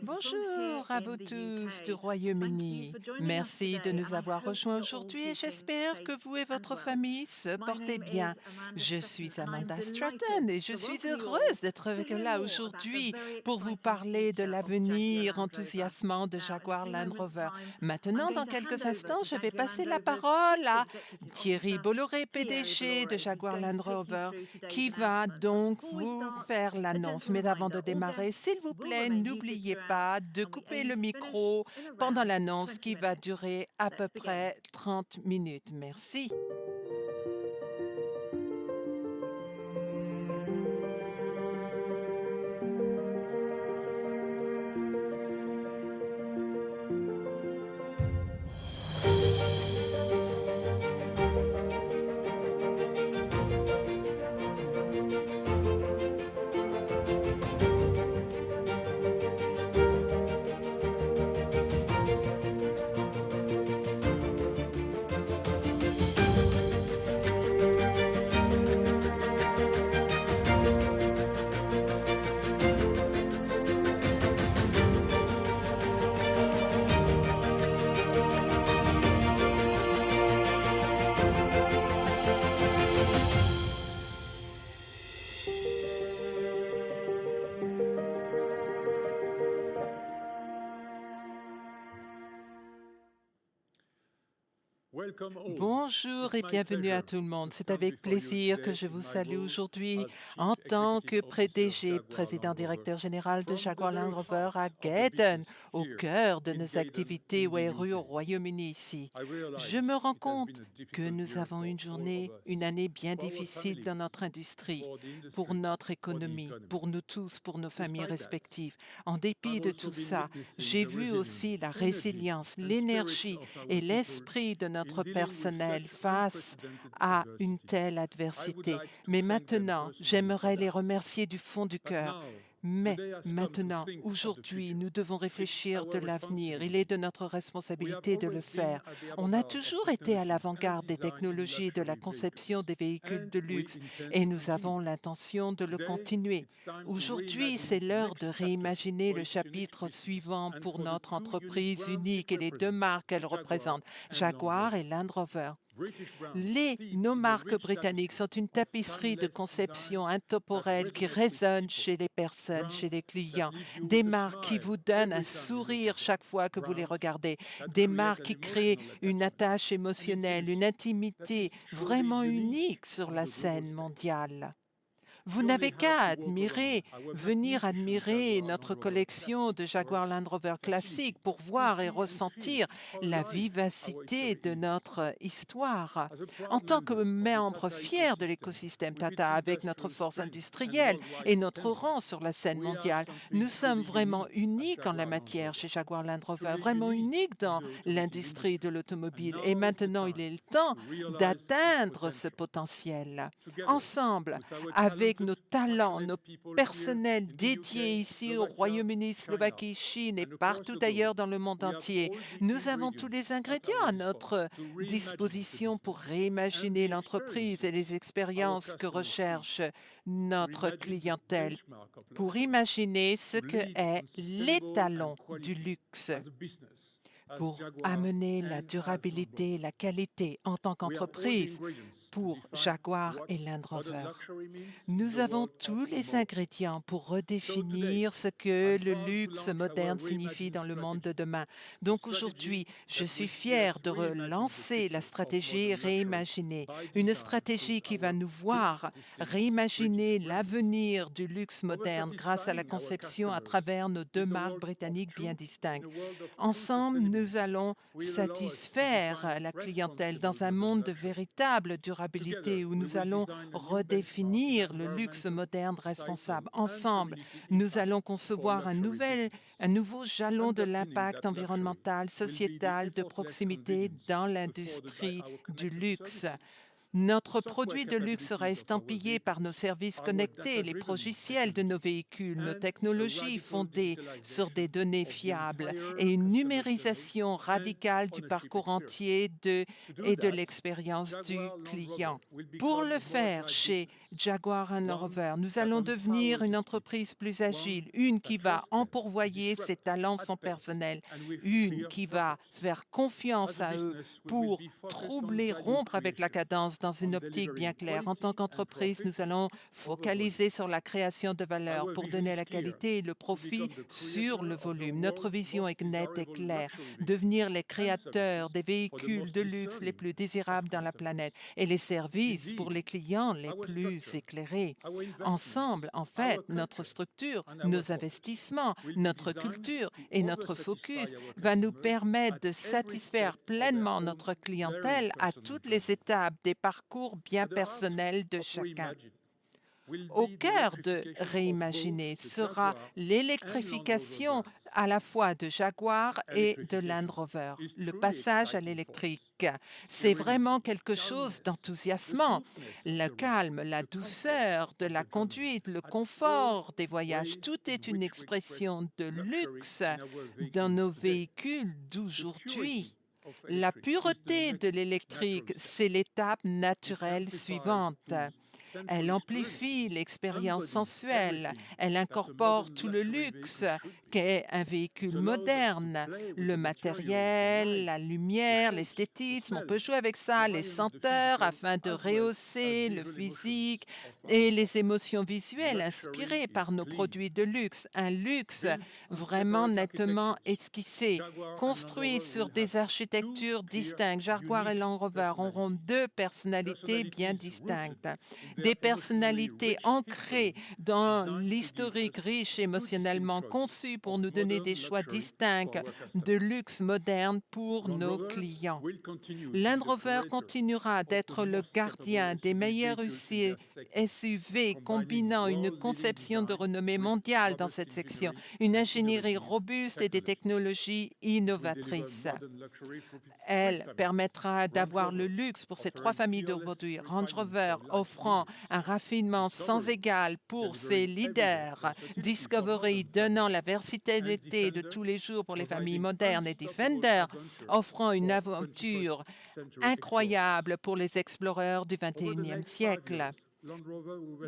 Bonjour à vous tous du Royaume-Uni. Merci de nous avoir rejoints aujourd'hui et j'espère que vous et votre famille se portez bien. Je suis Amanda Stratton et je suis heureuse d'être avec là aujourd'hui pour vous parler de l'avenir enthousiasmant de Jaguar Land Rover. Maintenant, dans quelques instants, je vais passer la parole à Thierry Bolloré, PDG de Jaguar Land Rover, qui va donc vous faire l'annonce. Mais avant de démarrer, s'il vous plaît, n'oubliez pas de couper le micro pendant l'annonce qui va durer à peu près 30 minutes. Merci. Bonjour et bienvenue à tout le monde. C'est avec plaisir que je vous salue aujourd'hui en tant que PDG, président directeur général de Jaguar Land Rover à Gaydon, au cœur de nos activités WERU au Royaume-Uni ici. Je me rends compte que nous avons une année bien difficile dans notre industrie, pour notre économie, pour nous tous, pour nos familles respectives. En dépit de tout ça, j'ai vu aussi la résilience, l'énergie et l'esprit de notre personnel face à une telle adversité. Mais maintenant, j'aimerais les remercier du fond du cœur. Mais maintenant, aujourd'hui, nous devons réfléchir de l'avenir. Il est de notre responsabilité de le faire. On a toujours été à l'avant-garde des technologies de la conception des véhicules de luxe et nous avons l'intention de le continuer. Aujourd'hui, c'est l'heure de réimaginer le chapitre suivant pour notre entreprise unique et les deux marques qu'elle représente, Jaguar et Land Rover. Nos marques britanniques sont une tapisserie de conception intemporelle qui résonne chez les personnes, chez les clients. Des marques qui vous donnent un sourire chaque fois que vous les regardez. Des marques qui créent une attache émotionnelle, une intimité vraiment unique sur la scène mondiale. Vous n'avez qu'à venir admirer notre collection de Jaguar Land Rover classique pour voir et ressentir la vivacité de notre histoire. En tant que membre fier de l'écosystème Tata, avec notre force industrielle et notre rang sur la scène mondiale, nous sommes vraiment uniques en la matière chez Jaguar Land Rover, vraiment uniques dans l'industrie de l'automobile. Et maintenant, il est le temps d'atteindre ce potentiel. Ensemble, avec nos talents, nos personnels dédiés ici au Royaume-Uni, Slovaquie, Chine et partout ailleurs dans le monde entier. Nous avons tous les ingrédients à notre disposition pour réimaginer l'entreprise et les expériences que recherche notre clientèle, pour imaginer ce que est l'étalon du luxe, pour amener la durabilité, la qualité en tant qu'entreprise pour Jaguar et Land Rover. Nous avons tous les ingrédients pour redéfinir ce que le luxe moderne signifie dans le monde de demain. Donc aujourd'hui, je suis fière de relancer la stratégie Réimaginer, une stratégie qui va nous voir réimaginer l'avenir du luxe moderne grâce à la conception à travers nos deux marques britanniques bien distinctes. Ensemble, nous allons satisfaire la clientèle dans un monde de véritable durabilité où nous allons redéfinir le luxe moderne responsable. Ensemble, nous allons concevoir un nouveau jalon de l'impact environnemental, sociétal, de proximité dans l'industrie du luxe. Notre produit de luxe sera estampillé par nos services connectés, les progiciels de nos véhicules, nos technologies fondées sur des données fiables et une numérisation radicale du parcours entier et de l'expérience du client. Pour le faire, chez Jaguar Land Rover, nous allons devenir une entreprise plus agile, une qui va empourvoyer ses talents, son personnel, une qui va faire confiance à eux pour troubler, rompre avec la cadence dans une optique bien claire. En tant qu'entreprise, nous allons focaliser sur la création de valeur pour donner la qualité et le profit sur le volume. Notre vision est nette et claire, devenir les créateurs des véhicules de luxe les plus désirables dans la planète et les services pour les clients les plus éclairés. Ensemble, en fait, notre structure, nos investissements, notre culture et notre focus va nous permettre de satisfaire pleinement notre clientèle à toutes les étapes des parcours bien personnels de chacun. Au cœur de Réimaginer sera l'électrification à la fois de Jaguar et de Land Rover. Le passage à l'électrique, c'est vraiment quelque chose d'enthousiasmant. Le calme, la douceur de la conduite, le confort des voyages, tout est une expression de luxe dans nos véhicules d'aujourd'hui. La pureté de l'électrique, c'est l'étape naturelle suivante. Elle amplifie l'expérience sensuelle. Elle incorpore tout le luxe qu'est un véhicule moderne. Le matériel, la lumière, l'esthétisme, on peut jouer avec ça, les senteurs afin de rehausser le physique et les émotions visuelles inspirées par nos produits de luxe. Un luxe vraiment nettement esquissé, construit sur des architectures distinctes. Jaguar et Land Rover auront deux personnalités bien distinctes. Des personnalités ancrées dans l'historique riche émotionnellement conçues pour nous donner des choix distincts de luxe moderne pour nos clients. Land Rover continuera d'être le gardien des meilleurs SUV combinant une conception de renommée mondiale dans cette section, une ingénierie robuste et des technologies innovatrices. Elle permettra d'avoir le luxe pour ces trois familles de produits. Range Rover offrant un raffinement sans égal pour ses leaders, Discovery donnant la versatilité de tous les jours pour les familles modernes et Defender offrant une aventure incroyable pour les exploreurs du 21e siècle.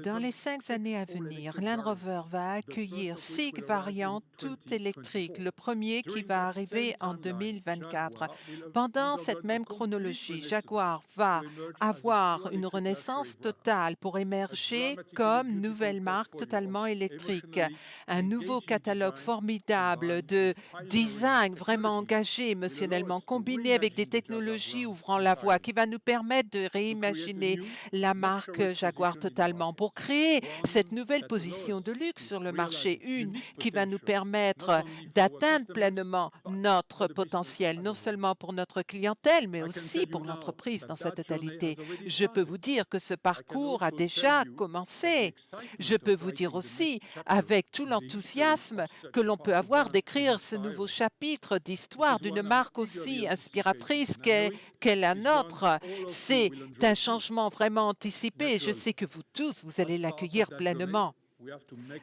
Dans les 5 années à venir, Land Rover va accueillir 6 variantes toutes électriques, le premier qui va arriver en 2024. Pendant cette même chronologie, Jaguar va avoir une renaissance totale pour émerger comme nouvelle marque totalement électrique. Un nouveau catalogue formidable de design vraiment engagé émotionnellement, combiné avec des technologies ouvrant la voie, qui va nous permettre de réimaginer la marque Jaguar totalement pour créer cette nouvelle position de luxe sur le marché, une qui va nous permettre d'atteindre pleinement notre potentiel, non seulement pour notre clientèle, mais aussi pour l'entreprise dans sa totalité. Je peux vous dire que ce parcours a déjà commencé. Je peux vous dire aussi, avec tout l'enthousiasme que l'on peut avoir d'écrire ce nouveau chapitre d'histoire d'une marque aussi inspiratrice qu'est la nôtre. C'est un changement vraiment anticipé. Je sais que vous tous, vous allez l'accueillir pleinement.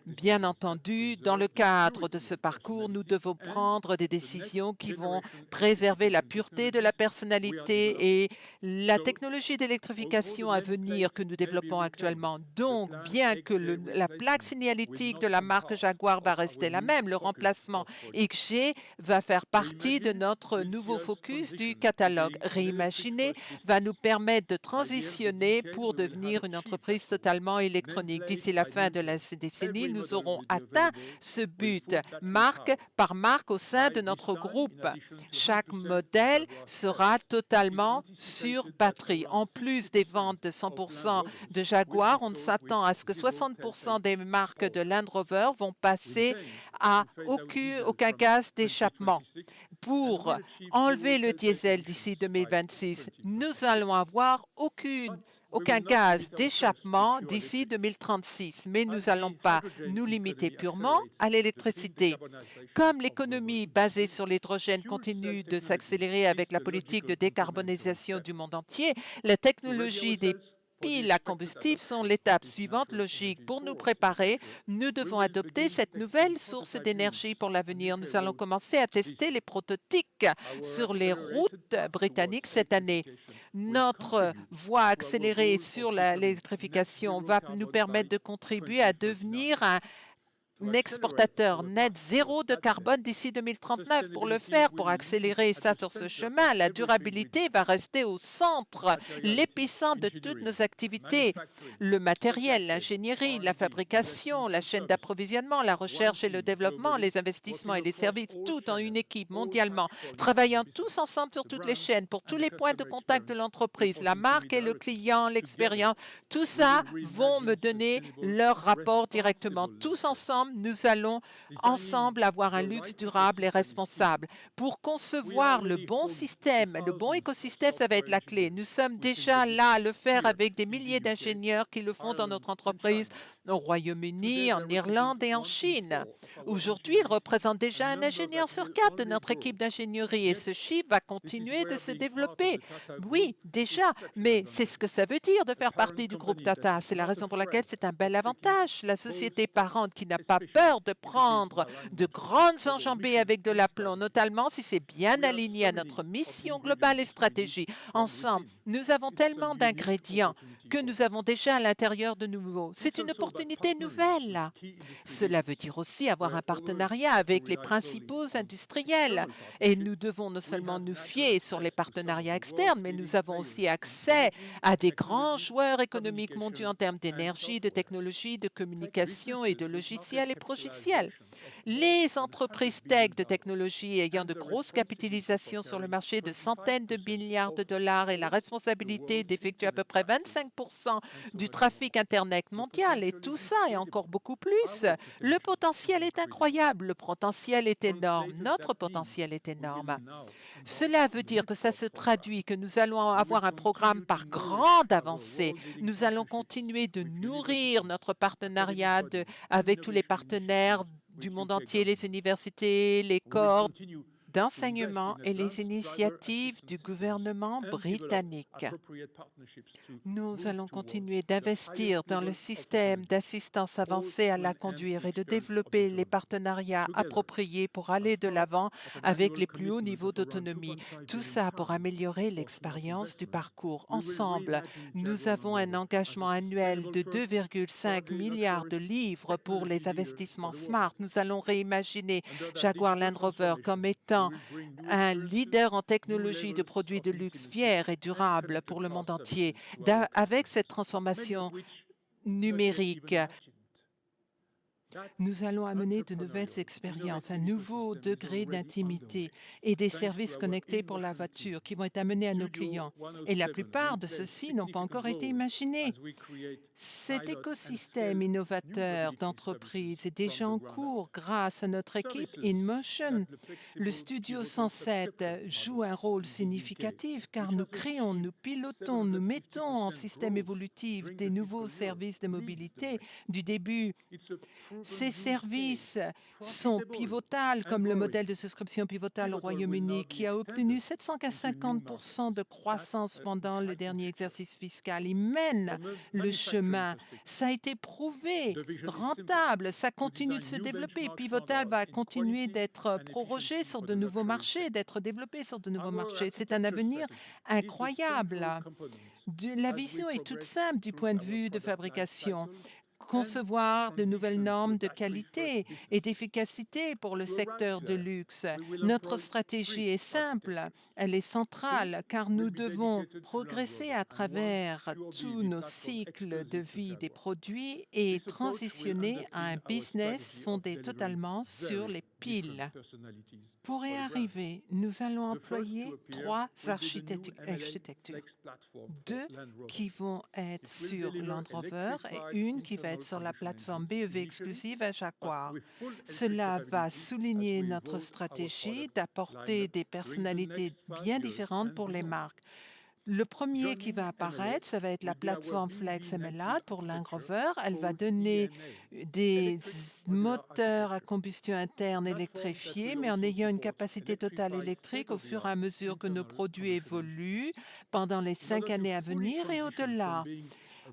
Bien entendu, dans le cadre de ce parcours, nous devons prendre des décisions qui vont préserver la pureté de la personnalité et la technologie d'électrification à venir que nous développons actuellement. Donc, bien que la plaque signalétique de la marque Jaguar va rester la même, le remplacement XG va faire partie de notre nouveau focus du catalogue. Réimaginer va nous permettre de transitionner pour devenir une entreprise totalement électronique. D'ici la fin de la décennie, nous aurons atteint ce but, marque par marque au sein de notre groupe. Chaque modèle sera totalement sur batterie. En plus des ventes de 100% de Jaguar, on s'attend à ce que 60% des marques de Land Rover vont passer à aucun gaz d'échappement. pour enlever le diesel d'ici 2026. Nous allons avoir aucun gaz d'échappement d'ici 2036, mais nous n'allons pas nous limiter purement à l'électricité. Comme l'économie basée sur l'hydrogène continue de s'accélérer avec la politique de décarbonisation du monde entier, la technologie des piles à combustible sont l'étape suivante logique. Pour nous préparer, nous devons adopter cette nouvelle source d'énergie pour l'avenir. Nous allons commencer à tester les prototypes sur les routes britanniques cette année. Notre voie accélérée sur l'électrification va nous permettre de contribuer à devenir un exportateur net zéro de carbone d'ici 2039. Pour le faire, pour accélérer ça sur ce chemin, la durabilité va rester au centre, l'épicentre de toutes nos activités. Le matériel, l'ingénierie, la fabrication, la chaîne d'approvisionnement, la recherche et le développement, les investissements et les services, tout en une équipe mondialement, travaillant tous ensemble sur toutes les chaînes, pour tous les points de contact de l'entreprise, la marque et le client, l'expérience, tout ça vont me donner leur rapport directement. Tous ensemble, nous allons ensemble avoir un luxe durable et responsable. Pour concevoir le bon système, le bon écosystème, ça va être la clé. Nous sommes déjà là à le faire avec des milliers d'ingénieurs qui le font dans notre entreprise au Royaume-Uni, en Irlande et en Chine. Aujourd'hui, il représente déjà un ingénieur sur 4 de notre équipe d'ingénierie et ce chiffre va continuer de se développer. Oui, déjà, mais c'est ce que ça veut dire de faire partie du groupe Tata. C'est la raison pour laquelle c'est un bel avantage. La société parente qui n'a pas peur de prendre de grandes enjambées avec de l'aplomb, notamment si c'est bien aligné à notre mission globale et stratégie. Ensemble, nous avons tellement d'ingrédients que nous avons déjà à l'intérieur de nous. C'est une opportunité nouvelle. Cela veut dire aussi avoir un partenariat avec les principaux industriels. Et nous devons non seulement nous fier sur les partenariats externes, mais nous avons aussi accès à des grands joueurs économiques mondiaux en termes d'énergie, de technologie, de communication et de logiciels et progiciels. Les entreprises tech de technologie ayant de grosses capitalisations sur le marché de centaines de milliards de dollars et la responsabilité d'effectuer à peu près 25% du trafic Internet mondial et tout ça et encore beaucoup plus. Le potentiel est incroyable, le potentiel est énorme, notre potentiel est énorme. Cela veut dire que ça se traduit, que nous allons avoir un programme par grande avancée. Nous allons continuer de nourrir notre partenariat avec tous les partenaires du monde entier, les universités, les corps d'enseignement et les initiatives du gouvernement britannique. Nous allons continuer d'investir dans le système d'assistance avancée à la conduire et de développer les partenariats appropriés pour aller de l'avant avec les plus hauts niveaux d'autonomie. Tout ça pour améliorer l'expérience du parcours. Ensemble, nous avons un engagement annuel de 2,5 milliards de livres pour les investissements smart. Nous allons réimaginer Jaguar Land Rover comme étant un leader en technologie de produits de luxe fiers et durables pour le monde entier. Avec cette transformation numérique, nous allons amener de nouvelles expériences, un nouveau degré d'intimité et des services connectés pour la voiture qui vont être amenés à nos clients. Et la plupart de ceux-ci n'ont pas encore été imaginés. Cet écosystème innovateur d'entreprise est déjà en cours grâce à notre équipe InMotion. Le Studio 107 joue un rôle significatif car nous créons, nous pilotons, nous mettons en système évolutif des nouveaux services de mobilité du début. Ces services sont pivotaux, comme le modèle de souscription pivotal au Royaume-Uni, qui a obtenu 750% de croissance pendant le dernier exercice fiscal. Il mène le chemin. Ça a été prouvé, rentable. Ça continue de se développer. Pivotal va continuer d'être prorogé sur de nouveaux marchés, d'être développé sur de nouveaux marchés. C'est un avenir incroyable. La vision est toute simple du point de vue de fabrication. Concevoir de nouvelles normes de qualité et d'efficacité pour le secteur de luxe. Notre stratégie est simple, elle est centrale, car nous devons progresser à travers tous nos cycles de vie des produits et transitionner à un business fondé totalement sur les pile. Pour y arriver, nous allons employer trois architectures. Deux qui vont être sur Land Rover et une qui va être sur la plateforme BEV exclusive à Jaguar. Cela va souligner notre stratégie d'apporter des personnalités bien différentes pour les marques. Le premier qui va apparaître, ça va être la plateforme Flex MLA pour Land Rover. Elle va donner des moteurs à combustion interne électrifiés, mais en ayant une capacité totale électrique au fur et à mesure que nos produits évoluent pendant les 5 années à venir et au-delà.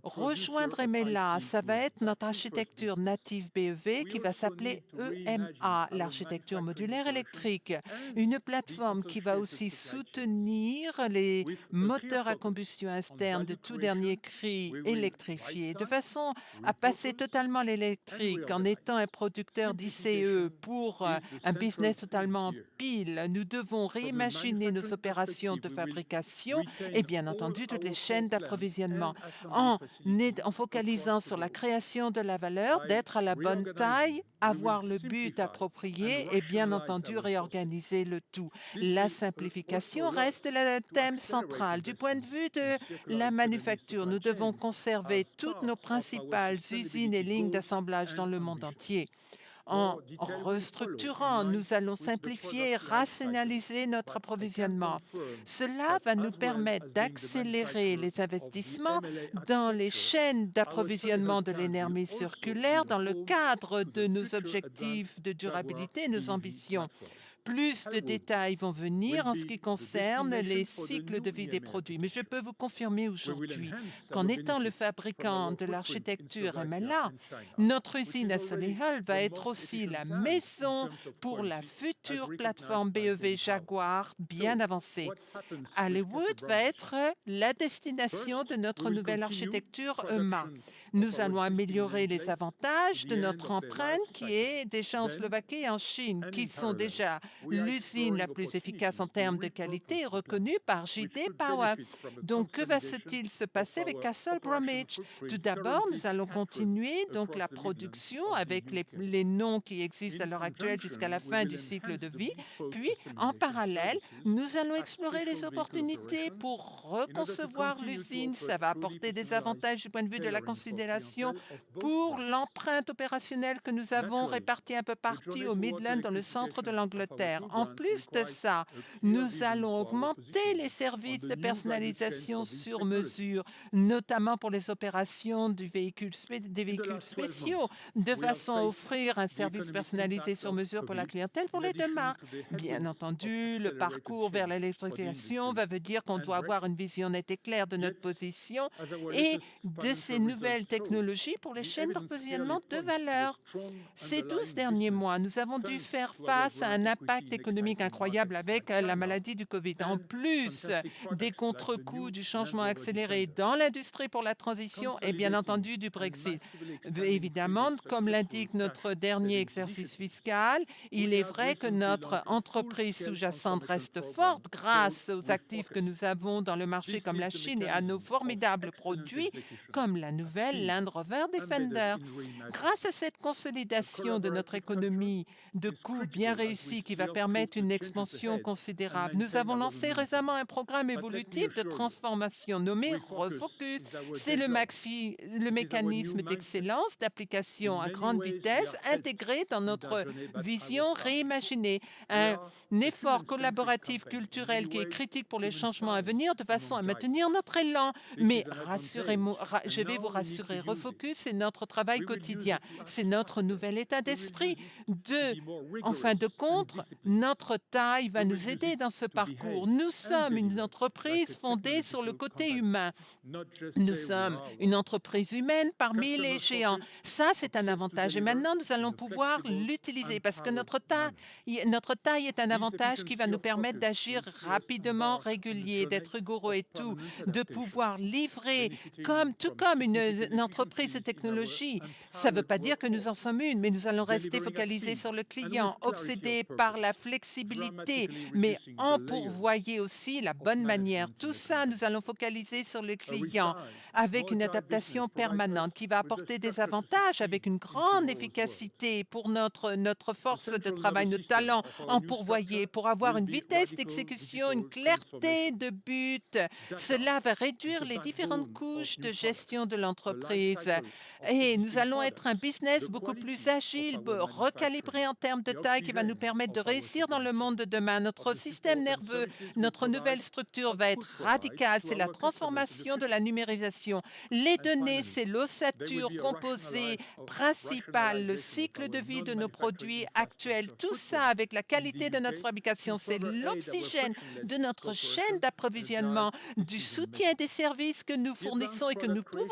Rejoindre EMELA, ça va être notre architecture native BEV qui va s'appeler EMA, l'architecture modulaire électrique. Une plateforme qui va aussi soutenir les moteurs à combustion interne de tout dernier cri électrifiés, de façon à passer totalement à l'électrique en étant un producteur d'ICE pour un business totalement en pile. Nous devons réimaginer nos opérations de fabrication et bien entendu toutes les chaînes d'approvisionnement en focalisant sur la création de la valeur, d'être à la bonne taille, avoir le but approprié et bien entendu réorganiser le tout. La simplification reste le thème central. Du point de vue de la manufacture, nous devons conserver toutes nos principales usines et lignes d'assemblage dans le monde entier. En restructurant, nous allons simplifier et rationaliser notre approvisionnement. Cela va nous permettre d'accélérer les investissements dans les chaînes d'approvisionnement de l'énergie circulaire dans le cadre de nos objectifs de durabilité et nos ambitions. Plus de détails vont venir en ce qui concerne les cycles de vie des produits. Mais je peux vous confirmer aujourd'hui qu'en étant le fabricant de l'architecture MLA, notre usine à Solihull va être aussi la maison pour la future plateforme BEV Jaguar bien avancée. Hollywood va être la destination de notre nouvelle architecture EMA. Nous allons améliorer les avantages de notre empreinte qui est déjà en Slovaquie et en Chine, qui sont déjà l'usine la plus efficace en termes de qualité reconnue par JD Power. Donc, que va-t-il se passer avec Castle Bromwich? Tout d'abord, nous allons continuer donc la production avec les noms qui existent à l'heure actuelle jusqu'à la fin du cycle de vie. Puis, en parallèle, nous allons explorer les opportunités pour reconcevoir l'usine. Ça va apporter des avantages du point de vue de la considération pour l'empreinte opérationnelle que nous avons répartie un peu partout au Midland, dans le centre de l'Angleterre. En plus de ça, nous allons augmenter les services de personnalisation sur mesure, notamment pour les opérations des véhicules spéciaux, de façon à offrir un service personnalisé sur mesure pour la clientèle pour les deux marques. Bien entendu, le parcours vers l'électrification va dire qu'on doit avoir une vision nette et claire de notre position et de ces nouvelles technologies pour les chaînes d'approvisionnement de valeur. Ces 12 derniers mois, nous avons dû faire face à un impact économique incroyable avec la maladie du COVID. En plus des contre-coups du changement accéléré dans l'industrie pour la transition et bien entendu du Brexit. Évidemment, comme l'indique notre dernier exercice fiscal, il est vrai que notre entreprise sous-jacente reste forte grâce aux actifs que nous avons dans le marché comme la Chine et à nos formidables produits comme la nouvelle Land Rover Defender. Grâce à cette consolidation de notre économie de coûts bien réussie qui va permettre une expansion considérable, nous avons lancé récemment un programme évolutif de transformation nommé Refocus. C'est le mécanisme d'excellence d'application à grande vitesse intégré dans notre vision réimaginée. Un effort collaboratif culturel qui est critique pour les changements à venir de façon à maintenir notre élan. Mais rassurez-moi, je vais vous rassurer, Refocus, c'est notre travail quotidien. C'est notre nouvel état d'esprit. En fin de compte, notre taille va nous aider dans ce parcours. Nous sommes une entreprise fondée sur le côté humain. Nous sommes une entreprise humaine parmi les géants. Ça, c'est un avantage. Et maintenant, nous allons pouvoir l'utiliser parce que notre taille est un avantage qui va nous permettre d'agir rapidement, régulier, d'être rigoureux et tout, de pouvoir livrer tout comme une entreprise de technologie. Ça ne veut pas dire que nous en sommes une, mais nous allons rester focalisés sur le client, obsédés par la flexibilité, mais en pourvoyer aussi la bonne manière. Tout ça, nous allons focaliser sur le client avec une adaptation permanente qui va apporter des avantages avec une grande efficacité pour notre force de travail, nos talents employés, pour avoir une vitesse d'exécution, une clarté de but. Cela va réduire les différentes couches de gestion de l'entreprise et nous allons être un business beaucoup plus agile, recalibré en termes de taille qui va nous permettre de réussir dans le monde de demain. Notre système nerveux, notre nouvelle structure va être radicale. C'est la transformation de la numérisation. Les données, c'est l'ossature composée principale, le cycle de vie de nos produits actuels. Tout ça avec la qualité de notre fabrication, c'est l'oxygène de notre chaîne d'approvisionnement, du soutien des services que nous fournissons et que nous pouvons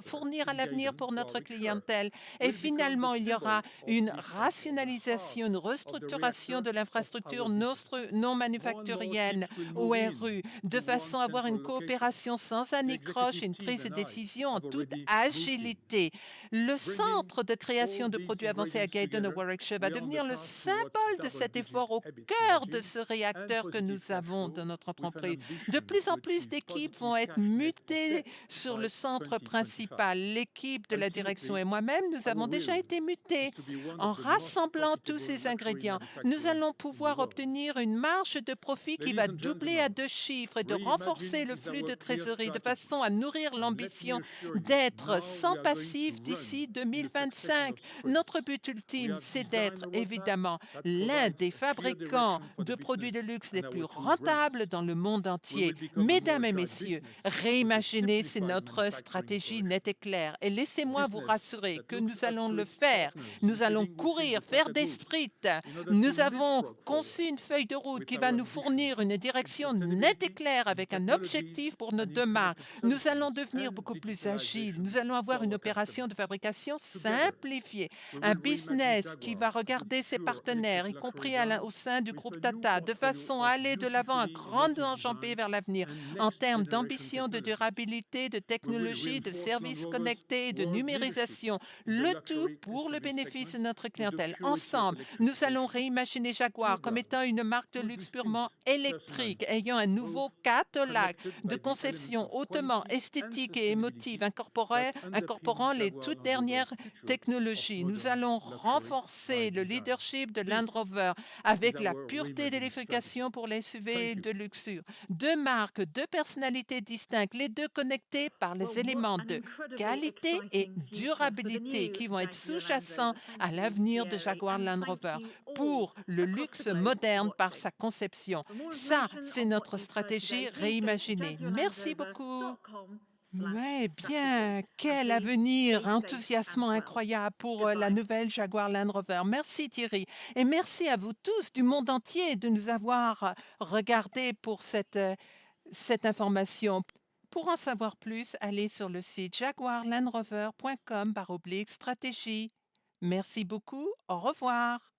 fournir à l'avenir pour notre clientèle. Et finalement, il y aura une rationalisation, une restructuration de l'infrastructure non manufacturienne, ORU, de façon à avoir une coopération sans anicroche et une prise de décision en toute agilité. Le centre de création de produits avancés à Gaydon, au Warwickshire, va devenir le symbole de cet effort au cœur de ce réacteur que nous avons dans notre entreprise. De plus en plus d'équipes vont être mutées sur le centre principal. L'équipe de la direction et moi-même, nous avons déjà été mutés. En rassemblant tous ces ingrédients, nous allons pouvoir obtenir une marge de profit qui va doubler à 2 chiffres et de renforcer le flux de trésorerie de façon à nourrir l'ambition d'être sans passif d'ici 2025. Notre but ultime, c'est d'être évidemment l'un des fabricants de produits de luxe les plus rentables dans le monde entier. Mesdames et messieurs, réimaginer, c'est notre stratégie nette et claire. Et laissez-moi vous rassurer que nous allons le faire. Nous allons courir, faire des sprints. Nous avons conçu une feuille de route qui va nous fournir une direction nette et claire avec un objectif pour nos 2 marques. Nous allons devenir beaucoup plus agiles. Nous allons avoir une opération de fabrication simplifiée. Un business qui va regarder ses partenaires, y compris au sein du groupe Tata, de façon à aller de l'avant à grandes enjambées vers l'avenir en termes d'ambition, de durabilité, de technologie, de services connectés, de numérisation, le tout pour le bénéfice de notre clientèle. Ensemble, nous allons réimaginer Jaguar comme étant une marque de luxe purement électrique, ayant un nouveau catalogue de conception hautement esthétique et émotive, incorporant les toutes dernières technologies. Nous allons renforcer le leadership de Land Rover avec la pureté d'électrification pour les SUV de luxure. 2 marques, 2 personnalités distinctes, les 2 connectées par les éléments de qualité et durabilité qui vont être sous-jacents à l'avenir de Jaguar Land Rover pour le luxe moderne par sa conception. Ça, c'est notre stratégie réimaginée. Merci beaucoup. Oui, bien. Quel avenir enthousiasmant incroyable pour la nouvelle Jaguar Land Rover. Merci Thierry. Et merci à vous tous du monde entier de nous avoir regardés pour cette information. Pour en savoir plus, allez sur le site jaguarlandrover.com/stratégie. Merci beaucoup. Au revoir.